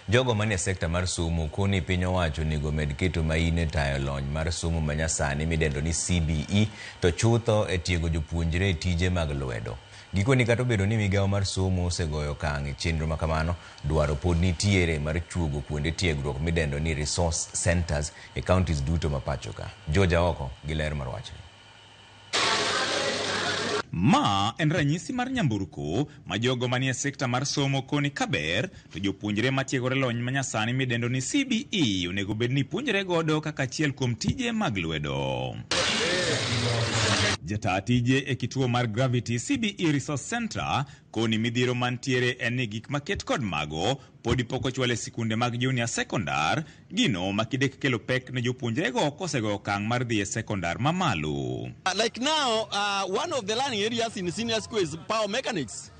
Jogo manie sekta mar somo koni piny owacho nego med keto maine tayo lony mar somo manyasani midendo ni CBE to chutho e tiego jopuonjre tije mag lwedo. Gikoni kata obedo ni migawo mar somo osegoyo okang' e chenro ma kamano, dwaro pod nitiere mar chuogo kuonde tiegruok midendo ni resource centers e kaontis duto ma pacho ka. Joja oko gi ler mar wachni. Ma en ranyisi mar nyamburko ma jogo manie sekta mar somo koni kaber to jopuonjre matiegore lony manyasani midendo ni CBE onego bed ni puonjre godo kaka achiel kuom tije mag lwedo. Jata tije e kituo mar Gravity CBE Resource Center koni midhiero mantiere en ni gik maket kod mago podi poko chwale sikunde mag junior sekondar gino makidek kelo pek ne jopuonjre go kosego okang' mar dhi e sekondar mamalo. Like now, one of the learning areas in senior school is power mechanics.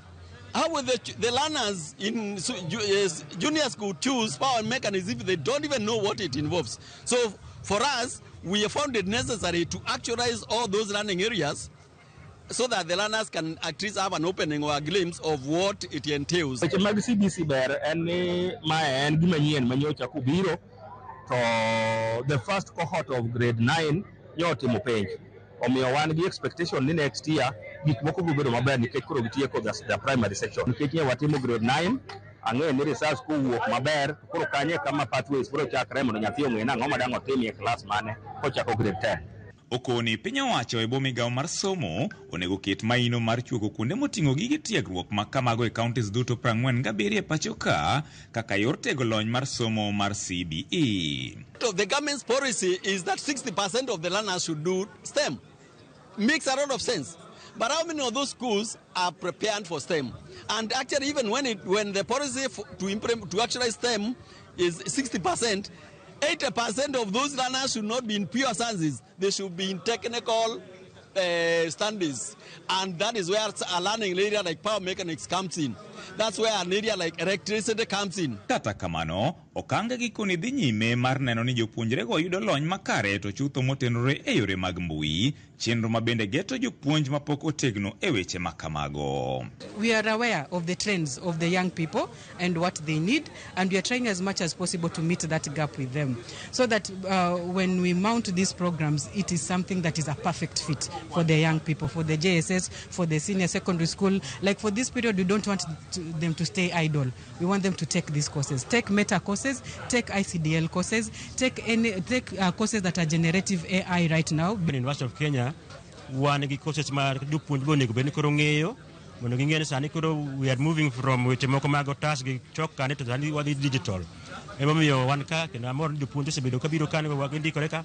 How will the learners in junior school choose power mechanics if they don't even know what it involves? So for us, we have found it necessary to actualize all those learning areas so that the learners can at least have an opening or a glimpse of what it entails. CBC ber any my gimanyen manyocha kubiro to the first cohort of grade 9 nyotimo penj. Omiyo wan gi expectation ni next year gik moko biro maber nikech koro gitieko the primary section. Nikech ne watimo grade 9 ang'e ni research kowuok maber koro kanye kama pathways biro chakre mondo nyathi ong'e nang'o madang' otim e class mane kochako grade 10. Okoni piny owacho e migawo mar somo onego ket maino mar chuogo kuonde moting'o gige tiegruok ma kamago e kauntis duto 47 e pacho ka kaka yor tego lony mar somo mar CBE. The government's policy is that 60% of the learners should do STEM. Makes a lot of sense. But how many of those schools are prepared for STEM? And actually, even when the policy to actualize STEM is 60%, 80% of those learners should not be in pure sciences. They should be in technical studies. And that is where a learning area like power mechanics comes in. That's where an area like electricity comes in. Kata kamano, okanga gikoni dhi nyime mar neno ni jopuonjre go yudo lony makare to chutho motenore e yore mag mbui, chenro mabende geto jopuonj mapok otegno e weche makamago. We are aware of the trends of the young people and what they need, and we are trying as much as possible to meet that gap with them, so that when we mount these programs, it is something that is a perfect fit for the young people, for the JSS, for the senior secondary school. Like for this period, we don't want them to stay idle. We want them to take these courses, take meta courses, take ICDL courses, take courses that are generative AI right now. In University of Kenya, one of the courses mar dupuonj go nego beni koro ng'eyo mondo ging'e ni sani koro we are moving from weche moko mag otas gi chok kane to sani wadhi digital. Emomiyo wan ka kendo amor jopuonj osebedo kabiro kane wagindikore ka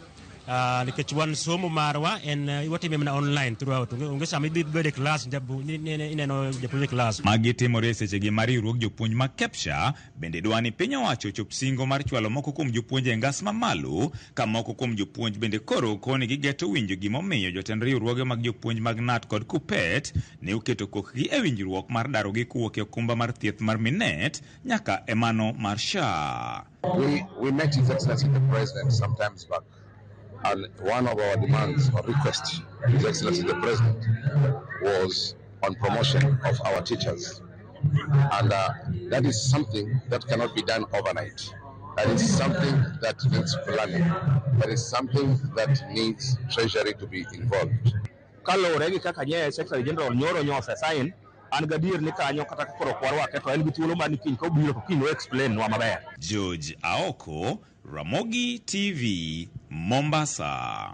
nikech wan somo marwa en watime mana online throughout. Onge sama ibede class ineno japuonj class. Magi timore seche gi mar riwruok jopuonj ma Kepsha bende dwani piny owacho chop singo mar chwalo moko kuom jopuonj e ngas mamalo ka moko kuom jopuonj bende koro koni gigeto winjo gimomiyo jotend riwruoge mag jopuonj mag NAT kod KUPPET ne oketo kokgi e winjruok mar daro gi kuwuok e okumba mar thieth mar Minet nyaka e mano mar SHA. We met His Excellency the President sometimes back. And one of our demands or requests, His Excellency the President, was on promotion of our teachers. And that is something that cannot be done overnight. That is something that needs planning. That is something that needs Treasury to be involved. Kalore gi kaka nye Secretary General nyoro nyose sign an gadier ni kanyo kata koro kwarwa keto en gi thuolo man kiny ko biro to kiny explain wa maber. George Aoko, Ramogi TV, Mombasa.